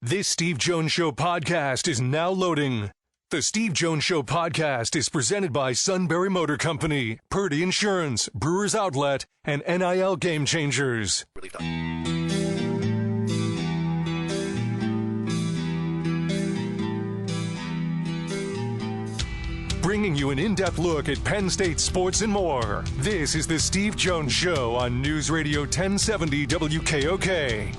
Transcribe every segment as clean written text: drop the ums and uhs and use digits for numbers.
This Steve Jones Show podcast is now loading. The Steve Jones Show podcast is presented by Sunbury Motor Company, Purdy Insurance, Brewers Outlet, and NIL Game Changers. Bringing you an in-depth look at Penn State sports and more. This is the Steve Jones Show on News Radio 1070 WKOK.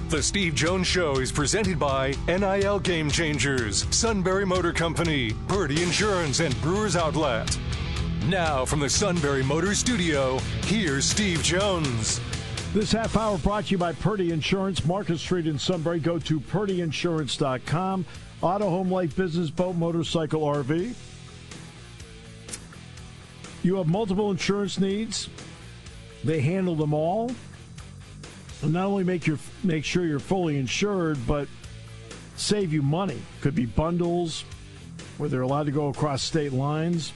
The Steve Jones Show is presented by NIL Game Changers, Sunbury Motor Company, Purdy Insurance, and Brewers Outlet. Now from the Sunbury Motor Studio, here's Steve Jones. This half hour brought to you by Purdy Insurance, Market Street in Sunbury. Go to purdyinsurance.com. Auto, home, life, business, boat, motorcycle, RV. You have multiple insurance needs. They handle them all. And not only make sure you're fully insured, but save you money. Could be bundles where they're allowed to go across state lines.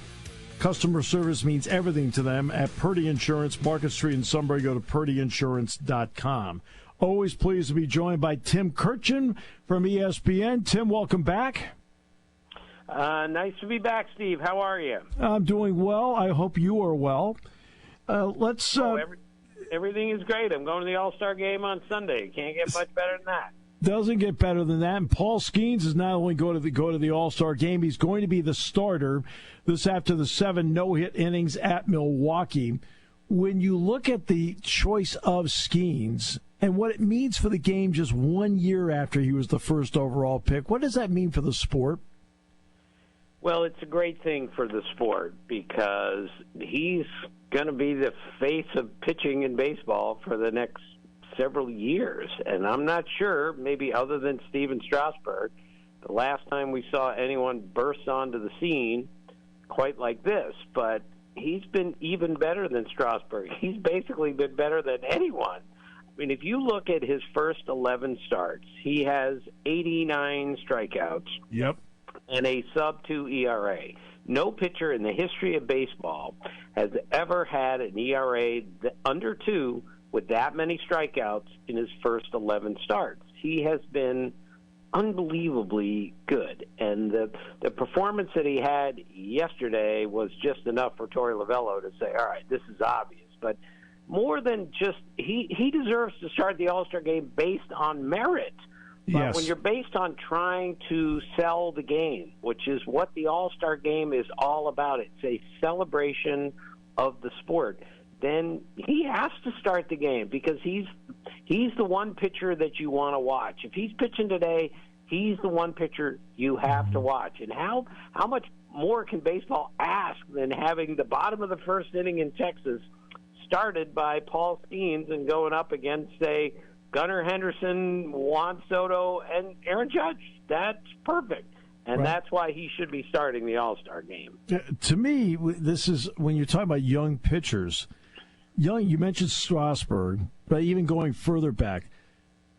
Customer service means everything to them at Purdy Insurance, Market Street in Sunbury. Go to purdyinsurance.com. Always pleased to be joined by Tim Kurkjian from ESPN. Tim, welcome back. Nice to be back, Steve. How are you? I'm doing well. I hope you are well. Everything is great. I'm going to the All-Star game on Sunday. Can't get much better than that. Doesn't get better than that. And Paul Skenes is not only going to the All-Star game, he's going to be the starter this after the 7 no-hit innings at Milwaukee. When you look at the choice of Skenes and what it means for the game just 1 year after he was the first overall pick, what does that mean for the sport? Well, it's a great thing for the sport because he's going to be the face of pitching in baseball for the next several years. And I'm not sure, maybe other than Steven Strasburg, the last time we saw anyone burst onto the scene quite like this. But he's been even better than Strasburg. He's basically been better than anyone. I mean, if you look at his first 11 starts, he has 89 strikeouts. Yep. And a sub-2 ERA. No pitcher in the history of baseball has ever had an ERA under 2 with that many strikeouts in his first 11 starts. He has been unbelievably good. And the performance that he had yesterday was just enough for Torey Lovullo to say, all right, this is obvious. But more than just he deserves to start the All-Star game based on merit. But yes. When you're based on trying to sell the game, which is what the All-Star game is all about, it's a celebration of the sport, then he has to start the game because he's the one pitcher that you want to watch. If he's pitching today, he's the one pitcher you have to watch. And how much more can baseball ask than having the bottom of the first inning in Texas started by Paul Skenes and going up against, say, Gunnar Henderson, Juan Soto, and Aaron Judge? That's perfect. And right. That's why he should be starting the All-Star game. To me, this is when you're talking about young pitchers. You mentioned Strasburg, but even going further back,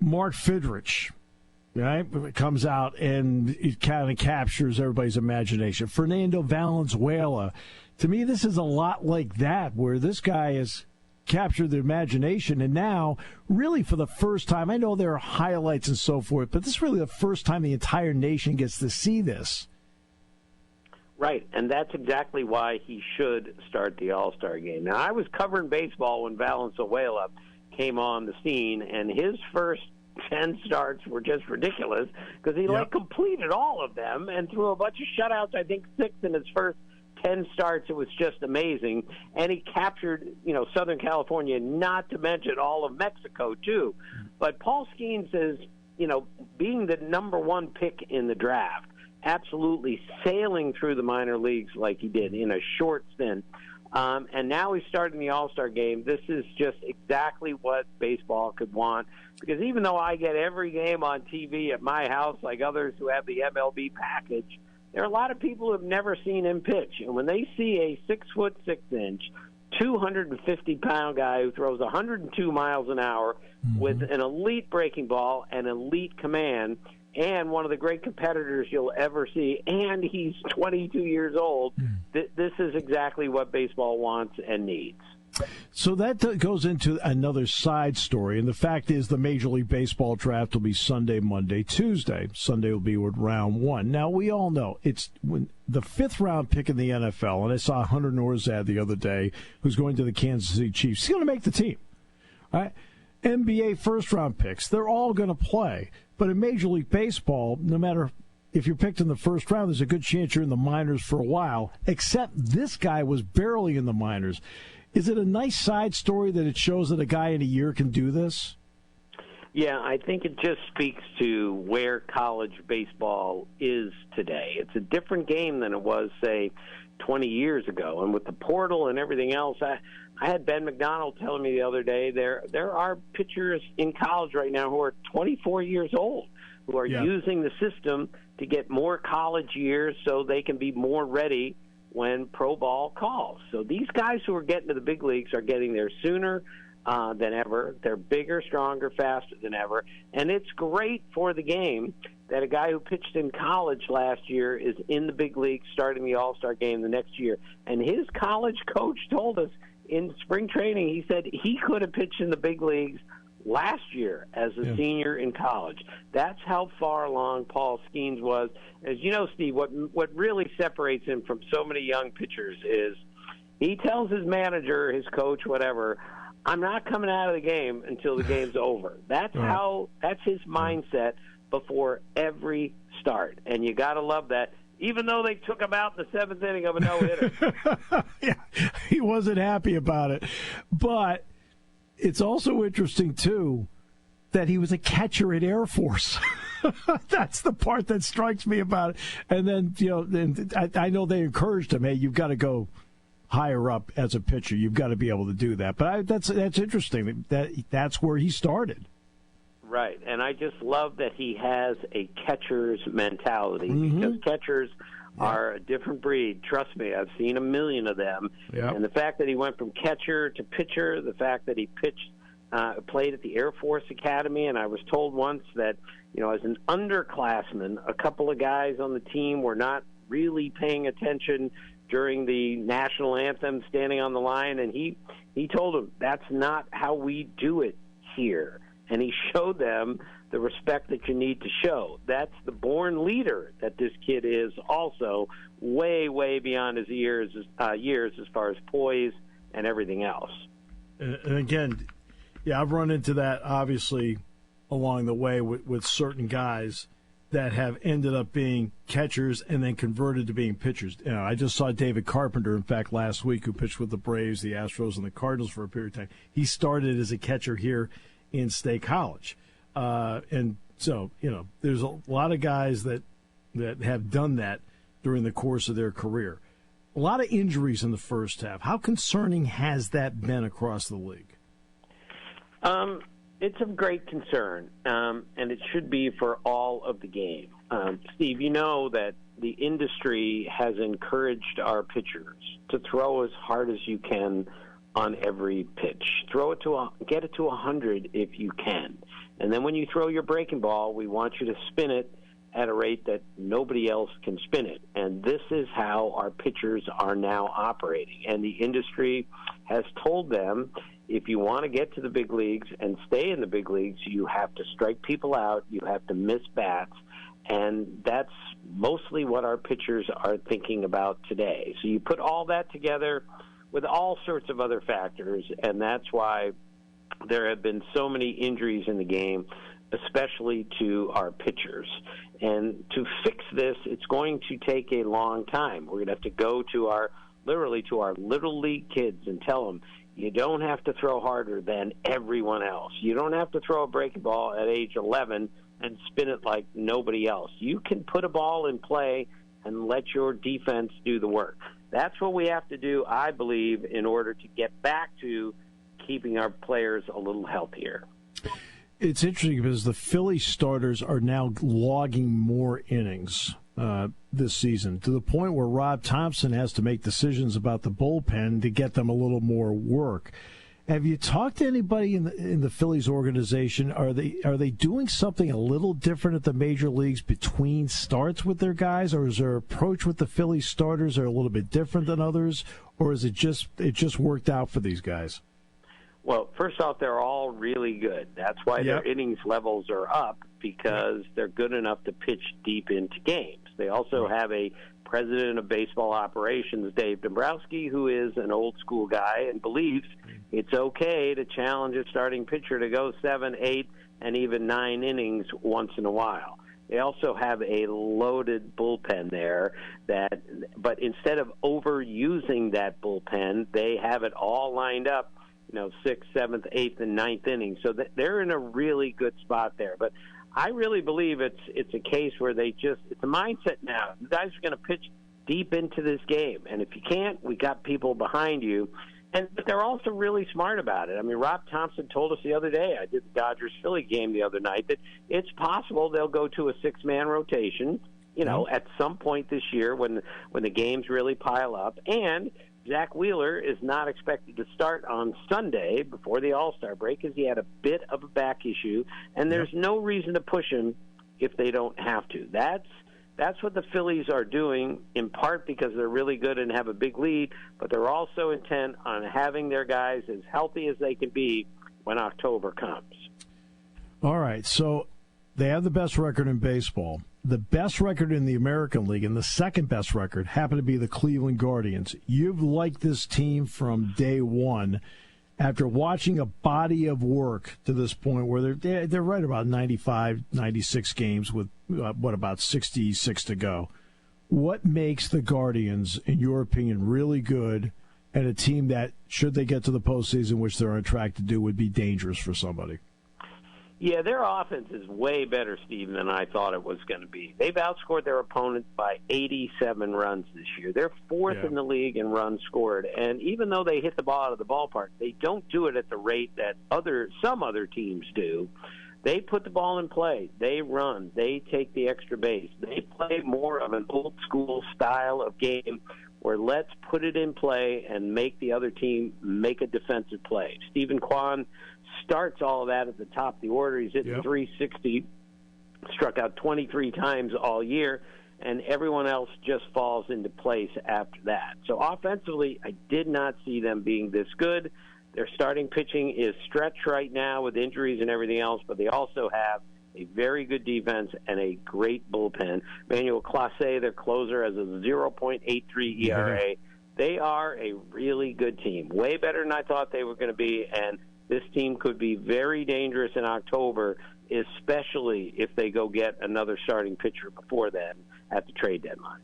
Mark Fidrich, right, comes out and it kind of captures everybody's imagination. Fernando Valenzuela. To me, this is a lot like that, where this guy is captured the imagination, and now really for the first time, I know there are highlights and so forth, but this is really the first time the entire nation gets to see this. Right, and that's exactly why he should start the All-Star game. Now, I was covering baseball when Valenzuela came on the scene, and his first 10 starts were just ridiculous because he completed all of them and threw a bunch of shutouts, I think 6 in his first 10 starts. It was just amazing. And he captured, Southern California, not to mention all of Mexico, too. But Paul Skenes is, being the number 1 pick in the draft, absolutely sailing through the minor leagues like he did in a short stint. And now he's starting the All-Star game. This is just exactly what baseball could want. Because even though I get every game on TV at my house like others who have the MLB package, there are a lot of people who have never seen him pitch. And when they see a 6'6", 250-pound guy who throws 102 miles an hour with an elite breaking ball and elite command and one of the great competitors you'll ever see, and he's 22 years old, this is exactly what baseball wants and needs. So that goes into another side story, and the fact is the Major League Baseball draft will be Sunday, Monday, Tuesday. Sunday will be with round one. Now, we all know it's when the fifth-round pick in the NFL, and I saw Hunter Norzad the other day, who's going to the Kansas City Chiefs. He's going to make the team. All right? NBA first-round picks, they're all going to play. But in Major League Baseball, no matter if you're picked in the first round, there's a good chance you're in the minors for a while, except this guy was barely in the minors. Is it a nice side story that it shows that a guy in a year can do this? Yeah, I think it just speaks to where college baseball is today. It's a different game than it was, say, 20 years ago. And with the portal and everything else, I had Ben McDonald telling me the other day there are pitchers in college right now who are 24 years old who are using the system to get more college years so they can be more ready when pro ball calls. So these guys who are getting to the big leagues are getting there sooner than ever. They're bigger, stronger, faster than ever. And it's great for the game that a guy who pitched in college last year is in the big leagues starting the All-Star game the next year. And his college coach told us in spring training, he said he could have pitched in the big leagues last year as a senior in college. That's how far along Paul Skenes was. As you know, Steve, what really separates him from so many young pitchers is he tells his manager, his coach, whatever, I'm not coming out of the game until the game's over. That's his mindset before every start. And you got to love that. Even though they took him out in the seventh inning of a no-hitter. Yeah, he wasn't happy about it. But it's also interesting, too, that he was a catcher at Air Force. That's the part that strikes me about it. And then, I know they encouraged him, hey, you've got to go higher up as a pitcher. You've got to be able to do that. But that's interesting. That's where he started. Right, and I just love that he has a catcher's mentality because catchers are a different breed. Trust me, I've seen a million of them. Yep. And the fact that he went from catcher to pitcher, the fact that he played at the Air Force Academy, and I was told once that, as an underclassman, a couple of guys on the team were not really paying attention during the national anthem, standing on the line, and he told them, that's not how we do it here. And he showed them the respect that you need to show. That's the born leader that this kid is, also way, way beyond his years as far as poise and everything else. And again, I've run into that, obviously, along the way with certain guys that have ended up being catchers and then converted to being pitchers. I just saw David Carpenter, in fact, last week, who pitched with the Braves, the Astros, and the Cardinals for a period of time. He started as a catcher here in State College. And so, there's a lot of guys that have done that during the course of their career. A lot of injuries in the first half. How concerning has that been across the league? It's of great concern, and it should be for all of the game. Steve, you know that the industry has encouraged our pitchers to throw as hard as you can on every pitch. Get it to 100 if you can. And then when you throw your breaking ball, we want you to spin it at a rate that nobody else can spin it. And this is how our pitchers are now operating. And the industry has told them, if you want to get to the big leagues and stay in the big leagues, you have to strike people out, you have to miss bats. And that's mostly what our pitchers are thinking about today. So you put all that together with all sorts of other factors, and that's why there have been so many injuries in the game, especially to our pitchers. And to fix this, it's going to take a long time. We're going to have to go to our little league kids and tell them, you don't have to throw harder than everyone else. You don't have to throw a breaking ball at age 11 and spin it like nobody else. You can put a ball in play and let your defense do the work. That's what we have to do, I believe, in order to get back to keeping our players a little healthier. It's interesting because the Phillies starters are now logging more innings this season, to the point where Rob Thompson has to make decisions about the bullpen to get them a little more work. Have you talked to anybody in the Phillies organization? Are they doing something a little different at the major leagues between starts with their guys, or is their approach with the Phillies starters are a little bit different than others, or is it just worked out for these guys? Well, first off, they're all really good. That's why their innings levels are up, because they're good enough to pitch deep into games. They also have a president of baseball operations, Dave Dombrowski, who is an old-school guy and believes it's okay to challenge a starting pitcher to go 7, 8, and even 9 innings once in a while. They also have a loaded bullpen there, but instead of overusing that bullpen, they have it all lined up, 6th, 7th, 8th, and 9th innings. So they're in a really good spot there. But I really believe it's a case where it's a mindset now. You guys are going to pitch deep into this game, and if you can't, we got people behind you. But they're also really smart about it. I mean, Rob Thompson told us the other day, I did the Dodgers-Philly game the other night, that it's possible they'll go to a 6-man rotation, at some point this year when the games really pile up. And Zach Wheeler is not expected to start on Sunday before the All-Star break because he had a bit of a back issue, and there's no reason to push him if they don't have to. That's what the Phillies are doing, in part because they're really good and have a big lead, but they're also intent on having their guys as healthy as they can be when October comes. All right, so they have the best record in baseball. The best record in the American League and the second best record happen to be the Cleveland Guardians. You've liked this team from day one. After watching a body of work to this point where they're right about 95, 96 games with, about 66 to go. What makes the Guardians, in your opinion, really good and a team that, should they get to the postseason, which they're on track to do, would be dangerous for somebody? Yeah, their offense is way better, Steve, than I thought it was going to be. They've outscored their opponents by 87 runs this year. They're fourth in the league in runs scored. And even though they hit the ball out of the ballpark, they don't do it at the rate that some other teams do. They put the ball in play. They run. They take the extra base. They play more of an old-school style of game where let's put it in play and make the other team make a defensive play. Stephen Kwan starts all of that at the top of the order. He's hitting 360, struck out 23 times all year, and everyone else just falls into place after that. So offensively, I did not see them being this good. Their starting pitching is stretched right now with injuries and everything else, but they also have a very good defense and a great bullpen. Manuel Clase, their closer, has a 0.83 ERA. They are a really good team, way better than I thought they were going to be, and this team could be very dangerous in October, especially if they go get another starting pitcher before then at the trade deadline.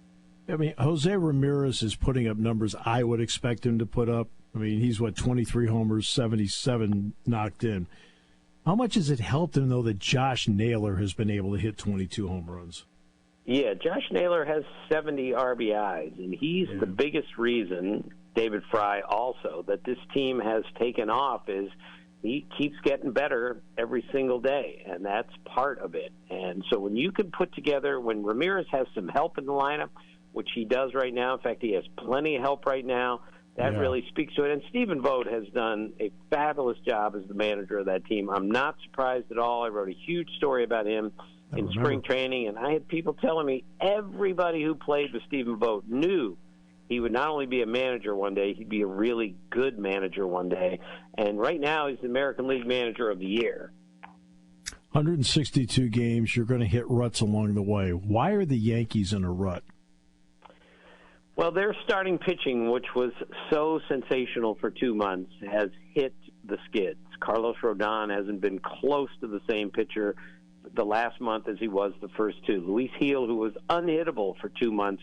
I mean, Jose Ramirez is putting up numbers I would expect him to put up. I mean, he's, 23 homers, 77 knocked in. How much has it helped him, though, that Josh Naylor has been able to hit 22 home runs? Yeah, Josh Naylor has 70 RBIs, and he's the biggest reason, David Fry also, that this team has taken off is he keeps getting better every single day, and that's part of it. And so when you can put together, when Ramirez has some help in the lineup, which he does right now, in fact, he has plenty of help right now, that really speaks to it. And Stephen Vogt has done a fabulous job as the manager of that team. I'm not surprised at all. I wrote a huge story about him in spring training, and I had people telling me everybody who played with Stephen Vogt knew he would not only be a manager one day, he'd be a really good manager one day. And right now he's the American League Manager of the Year. 162 games, you're going to hit ruts along the way. Why are the Yankees in a rut? Well, their starting pitching, which was so sensational for 2 months, has hit the skids. Carlos Rodon hasn't been close to the same pitcher the last month as he was the first two. Luis Gil, who was unhittable for 2 months,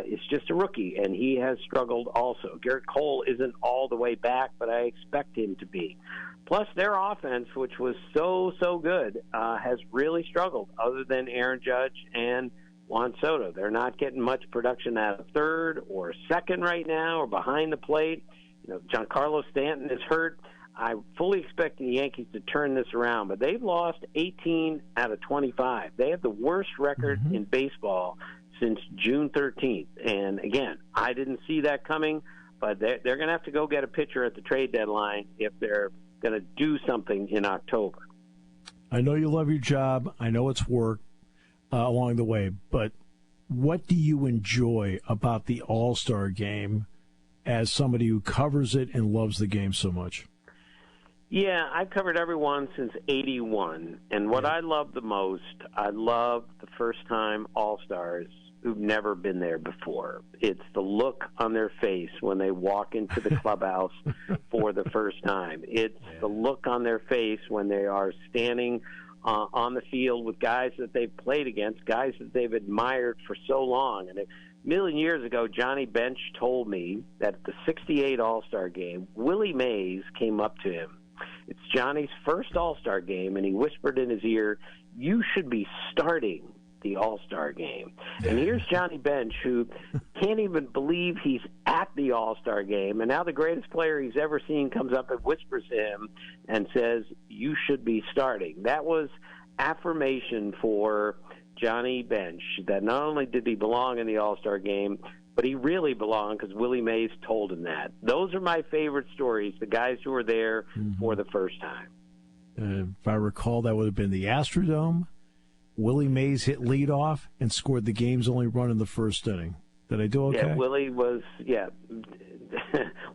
is just a rookie, and he has struggled also. Garrett Cole isn't all the way back, but I expect him to be. Plus, their offense, which was so good, has really struggled, other than Aaron Judge and Juan Soto. They're not getting much production out of third or second right now or behind the plate. Giancarlo Stanton is hurt. I fully expect the Yankees to turn this around, but they've lost 18 out of 25. They have the worst record in baseball since June 13th. And, again, I didn't see that coming. But they're going to have to go get a pitcher at the trade deadline if they're going to do something in October. I know you love your job. I know it's work along the way. But what do you enjoy about the All-Star game as somebody who covers it and loves the game so much? Yeah, I've covered everyone since '81. And what I love the most, I love the first-time All-Stars who've never been there before. It's the look on their face when they walk into the clubhouse for the first time. It's the look on their face when they are standing on the field with guys that they've played against, guys that they've admired for so long. And a million years ago, Johnny Bench told me that at the '68 All-Star game, Willie Mays came up to him. It's Johnny's first All-Star game, and he whispered in his ear, "You should be starting the All-Star game." And here's Johnny Bench, who can't even believe he's at the All-Star game, and now the greatest player he's ever seen comes up and whispers to him and says, "You should be starting." That was affirmation for Johnny Bench, that not only did he belong in the All-Star game, but he really belonged because Willie Mays told him that. Those are my favorite stories, the guys who were there for the first time. If I recall, that would have been the Astrodome. Willie Mays hit leadoff and scored the game's only run in the first inning. Did I do okay? Yeah, Willie was,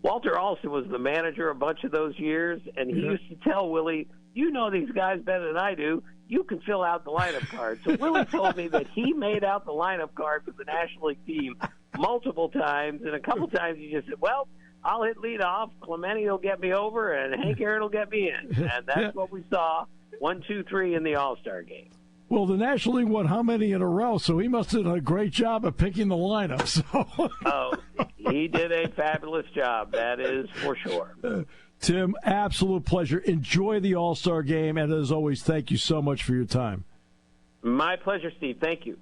Walter Alston was the manager a bunch of those years, and he used to tell Willie, "You know these guys better than I do. You can fill out the lineup card." So Willie told me that he made out the lineup card for the National League team multiple times, and a couple times he just said, "Well, I'll hit leadoff, Clemente will get me over, and Hank Aaron will get me in." And that's what we saw, 1, 2, 3 in the All-Star game. Well, the National League won how many in a row, so he must have done a great job of picking the lineup. So. Oh, he did a fabulous job, that is for sure. Tim, absolute pleasure. Enjoy the All-Star game, and as always, thank you so much for your time. My pleasure, Steve. Thank you.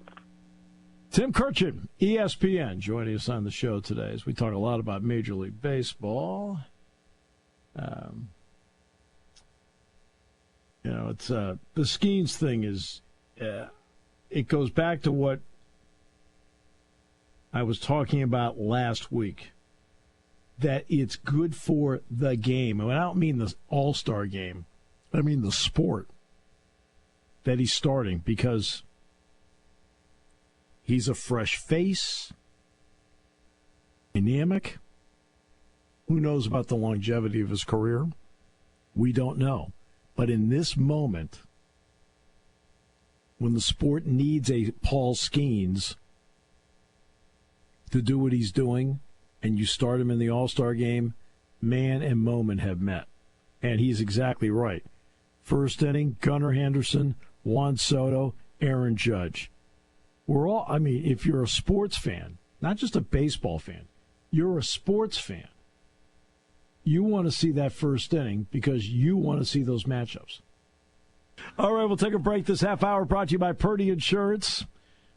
Tim Kurkjian, ESPN, joining us on the show today as we talk a lot about Major League Baseball. It's the Skenes thing is, it goes back to what I was talking about last week, that it's good for the game. And I don't mean the All-Star game. I mean the sport that he's starting, because he's a fresh face, dynamic. Who knows about the longevity of his career? We don't know. But in this moment, when the sport needs a Paul Skenes to do what he's doing, and you start him in the All-Star game, man and moment have met. And he's exactly right. First inning, Gunnar Henderson, Juan Soto, Aaron Judge. If you're a sports fan, not just a baseball fan, you're a sports fan. You want to see that first inning because you want to see those matchups. All right, we'll take a break. This half hour brought to you by Purdy Insurance.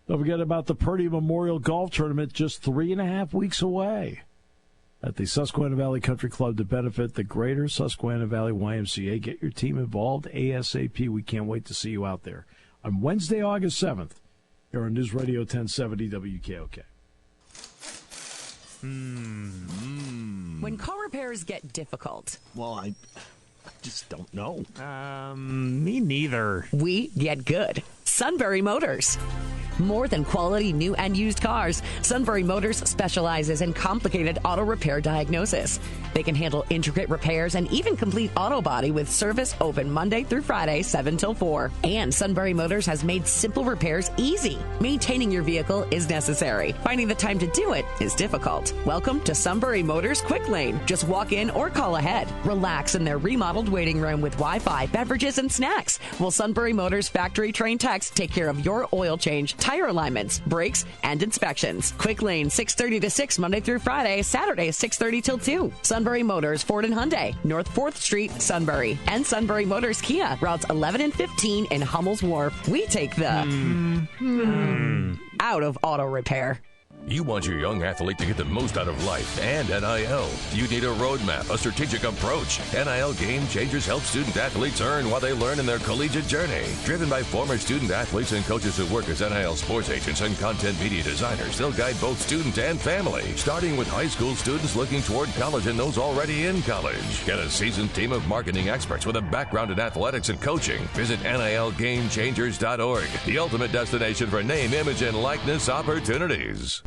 Don't forget about the Purdy Memorial Golf Tournament, just 3.5 weeks away at the Susquehanna Valley Country Club to benefit the greater Susquehanna Valley YMCA. Get your team involved ASAP. We can't wait to see you out there on Wednesday, August 7th, here on News Radio 1070 WKOK. When car repairs get difficult. Well, I just don't know. Me neither. We get good. Sunbury Motors. More than quality new and used cars, Sunbury Motors specializes in complicated auto repair diagnosis. They can handle intricate repairs and even complete auto body with service open Monday through Friday, 7 till 4. And Sunbury Motors has made simple repairs easy. Maintaining your vehicle is necessary. Finding the time to do it is difficult. Welcome to Sunbury Motors Quick Lane. Just walk in or call ahead. Relax in their remodeled waiting room with Wi-Fi, beverages, and snacks. While Sunbury Motors factory-trained techs take care of your oil change, tire alignments, brakes, and inspections. Quick Lane, 6:30 to 6, Monday through Friday, Saturday, 6:30 till 2. Sunbury Motors, Ford and Hyundai, North 4th Street, Sunbury. And Sunbury Motors Kia, routes 11 and 15 in Hummel's Wharf. We take the out of auto repair. You want your young athlete to get the most out of life and NIL. You need a roadmap, a strategic approach. NIL Game Changers help student athletes earn while they learn in their collegiate journey. Driven by former student athletes and coaches who work as NIL sports agents and content media designers, they'll guide both student and family, starting with high school students looking toward college and those already in college. Get a seasoned team of marketing experts with a background in athletics and coaching. Visit NILGameChangers.org, the ultimate destination for name, image, and likeness opportunities.